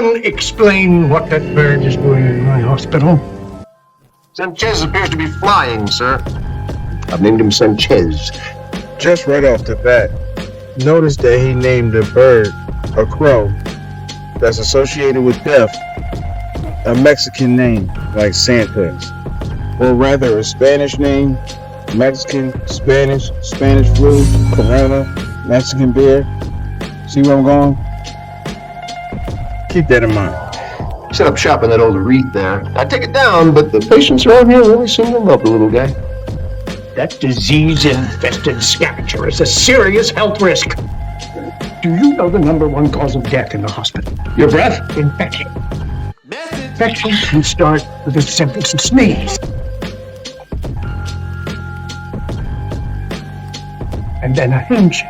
someone explain what that bird is doing in my hospital? Sanchez appears to be flying, sir. I've named him Sanchez. Just right off the bat, notice that he named the bird a crow that's associated with death, a Mexican name like Santos, or rather a Spanish name, Mexican, Spanish flu, Corona, Mexican beer. See where I'm going? Keep that in mind. Set up shop in that old wreath there. I'd take it down, but the patients around here really seem to love the little guy. That disease-infested scavenger is a serious health risk. Do you know the #1 cause of death in the hospital? Your breath? Infection. Infection can start with a simple sneeze. And then a handshake.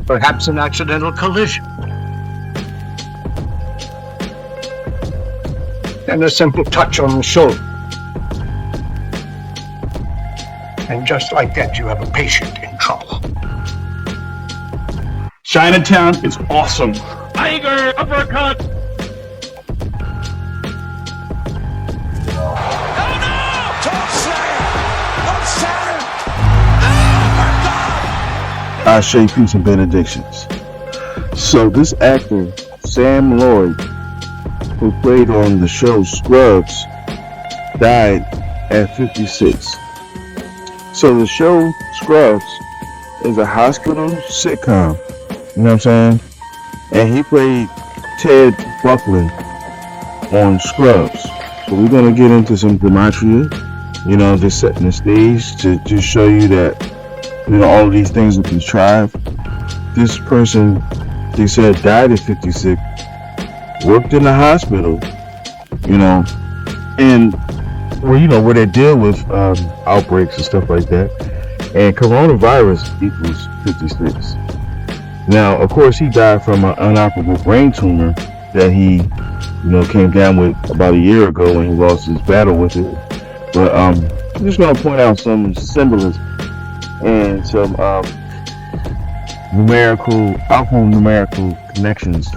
Perhaps an accidental collision. And a simple touch on the shoulder. And just like that, you have a patient in trouble. Chinatown is awesome. Tiger uppercut! I'll show you some benedictions. So this actor, Sam Lloyd, who played on the show Scrubs, died at 56. So the show Scrubs is a hospital sitcom, you know what I'm saying? And he played Ted Buckland on Scrubs. So we're gonna get into some Gematria, just setting the stage to just show you that, all of these things are contrived. This person, they said, died at 56, worked in the hospital, and where they deal with outbreaks and stuff like that. And coronavirus equals 56. Now, of course, he died from an inoperable brain tumor that he, came down with about a year ago when he lost his battle with it. But I'm just going to point out some symbolism and some numerical connections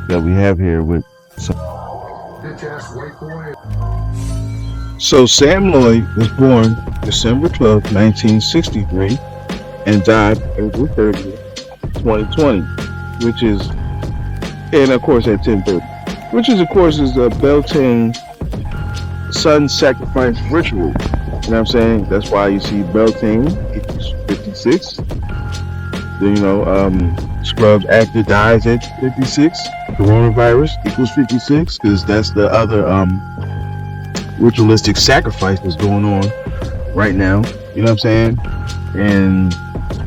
that we have here with some. So Sam Lloyd was born December 12, 1963 and died April 30th, 2020, which is, and of course at 10:30, which is the Beltane sun sacrifice ritual. You know what I'm saying? That's why you see Beltane equals 56. Scrubs actor dies at 56. Coronavirus equals 56 because that's the other ritualistic sacrifice that's going on right now. You know what I'm saying? And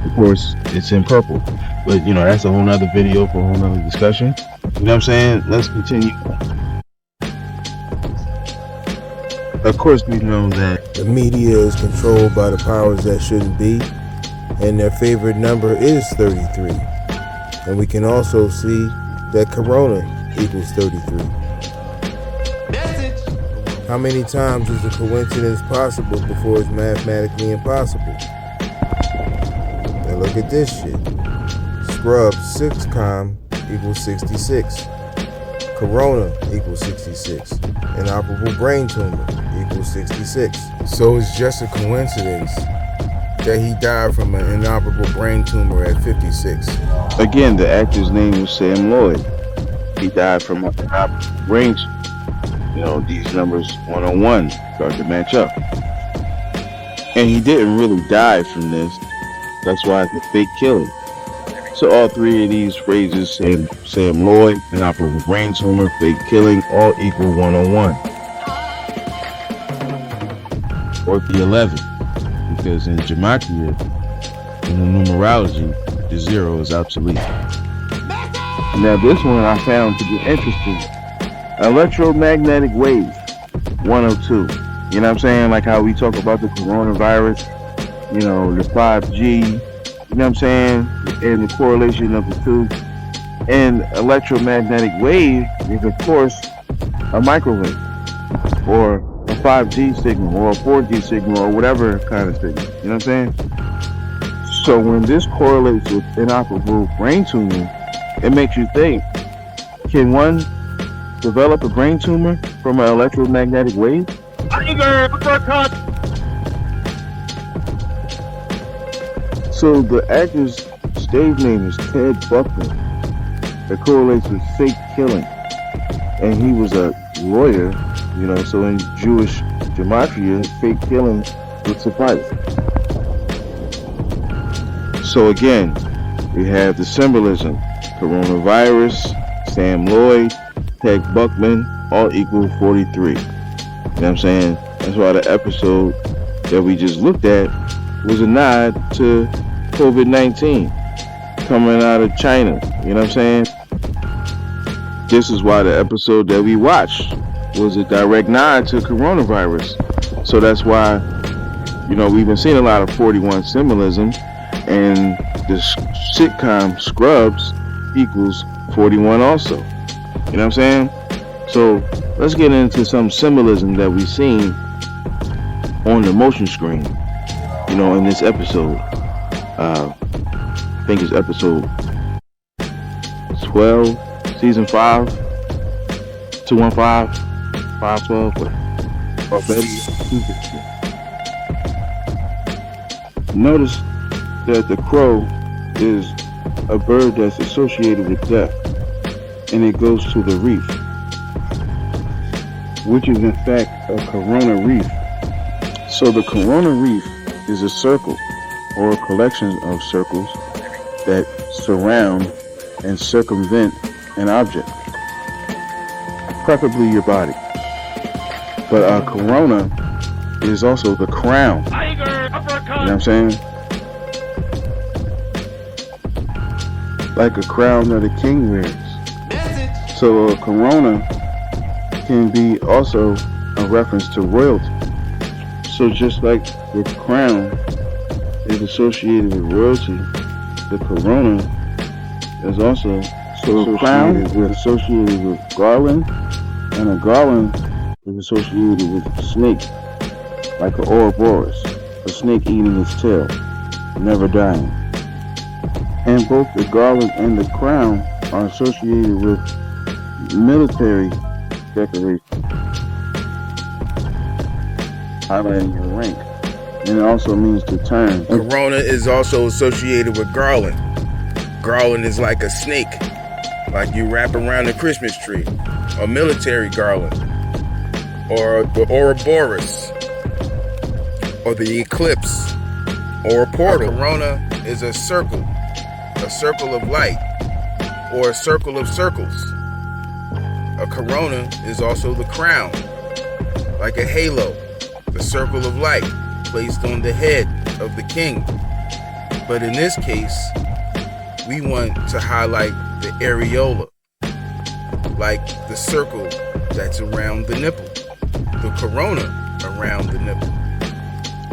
of course, it's in purple. But that's a whole nother video for a whole nother discussion. You know what I'm saying? Let's continue. Of course, we know that the media is controlled by the powers that shouldn't be, and their favorite number is 33. And we can also see that Corona equals 33. How many times is a coincidence possible before it's mathematically impossible? Now look at this shit. Scrubs 6com equals 66. Corona equals 66. Inoperable brain tumor equals 66. So it's just a coincidence that he died from an inoperable brain tumor at 56. Again, the actor's name was Sam Lloyd. He died from an inoperable brain tumor. These numbers 101 start to match up. And he didn't really die from this. That's why it's a fake killing. So all three of these phrases, Sam Lloyd, inoperable brain tumor, fake killing, all equal 101. Or the 11. Because in Gematria, in the numerology, the 0 is obsolete. Now this one I found to be interesting. Electromagnetic wave 102. You know what I'm saying? Like how we talk about the coronavirus, the 5G, you know what I'm saying? And the correlation of the two. And electromagnetic wave is of course a microwave or a 5G signal or a 4G signal or whatever kind of signal. You know what I'm saying? So when this correlates with inoperable brain tumor, it makes you think Can one develop a brain tumor from an electromagnetic wave? Tiger uppercut! So the actor's stage name is Ted Buckman. That correlates with fake killing. And he was a lawyer, so in Jewish Gematria, fake killing would suffice. So again, we have the symbolism. Coronavirus, Sam Lloyd, Ted Buckman, all equal 43. You know what I'm saying? That's why the episode that we just looked at was a nod to COVID-19 coming out of China. You know what I'm saying? This is why the episode that we watched was a direct nod to coronavirus. So that's why, we've been seeing a lot of 41 symbolism, and the sitcom Scrubs equals 41 also. You know what I'm saying? So let's get into some symbolism that we've seen on the motion screen, in this episode. I think it's episode 12, season 5, 215, 512, Notice that the crow is a bird that's associated with death, and it goes to the reef, which is in fact a corona reef. So the corona reef is a circle, or a collection of circles that surround and circumvent an object, preferably your body. But a corona is also the crown. Tiger uppercut! You know what I'm saying? Like a crown that a king wears. So a corona can be also a reference to royalty. So just like the crown is associated with royalty, the corona is also associated with garland, and a garland is associated with a snake, like an Ouroboros, a snake eating its tail, never dying. And both the garland and the crown are associated with military decoration, highlighting your rank. And it also means to turn. Corona is also associated with garland. Garland is like a snake, like you wrap around the Christmas tree. A military garland, or the Ouroboros, or the eclipse, or a portal. A corona is a circle of light, or a circle of circles. A corona is also the crown, like a halo, the circle of light placed on the head of the king. But in this case, we want to highlight the areola, like the circle that's around the nipple, the corona around the nipple.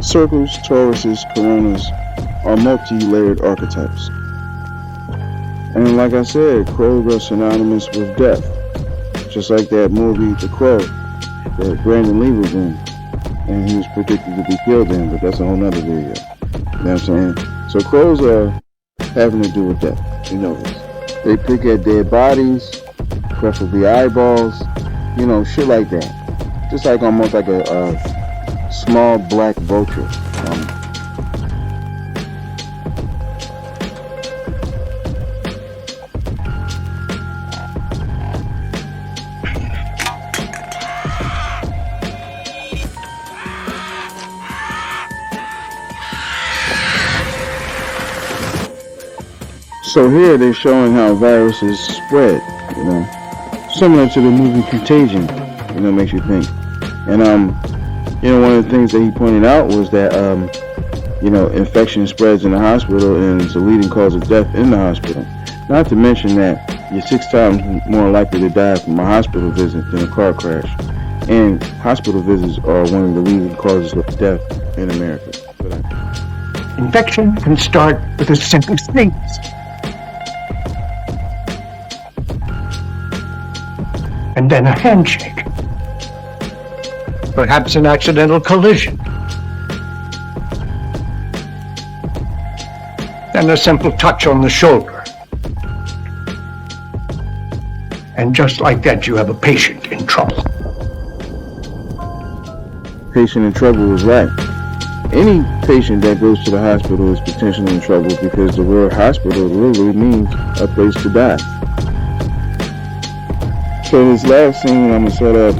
Circles, toruses, coronas are multi-layered archetypes. And like I said, crows are synonymous with death. Just like that movie, The Crow, that Brandon Lee was in. And he was predicted to be killed in, but that's a whole nother video. You know what I'm saying? So crows are having to do with death. You know this. They pick at dead bodies, preferably eyeballs, shit like that. Just like almost like a small black vulture. So here they're showing how viruses spread, similar to the movie Contagion, makes you think. And one of the things that he pointed out was that infection spreads in the hospital and is the leading cause of death in the hospital. Not to mention that you're 6 times more likely to die from a hospital visit than a car crash. And hospital visits are one of the leading causes of death in America. Infection can start with a simple sneeze. And then a handshake. Perhaps an accidental collision. Then a simple touch on the shoulder. And just like that, you have a patient in trouble. Patient in trouble is right. Any patient that goes to the hospital is potentially in trouble because the word hospital literally means a place to die. So this last scene, I'm gonna set up,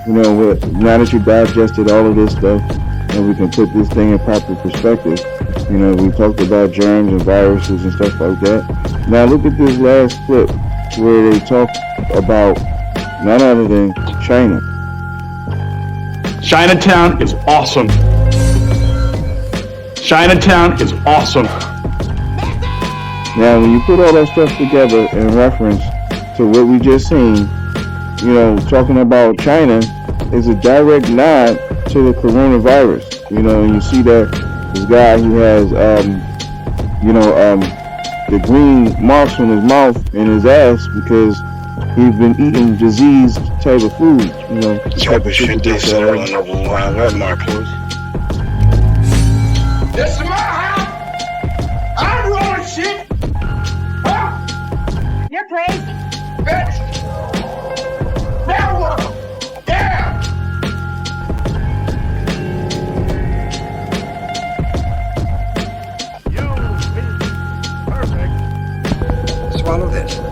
now that you digested all of this stuff, and we can put this thing in proper perspective. We talked about germs and viruses and stuff like that. Now look at this last clip where they talk about none other than China. Chinatown is awesome. Chinatown is awesome. Now, when you put all that stuff together in reference to what we just seen, talking about China is a direct nod to the coronavirus. And you see that this guy, he has, the green marks on his mouth and his ass because he's been eating diseased type of food, Type of shit they sell on the World Wide Web market. This is my house. I'm rolling shit. Huh? You're crazy. Bitch. Now what? Yeah. You is perfect. Swallow this.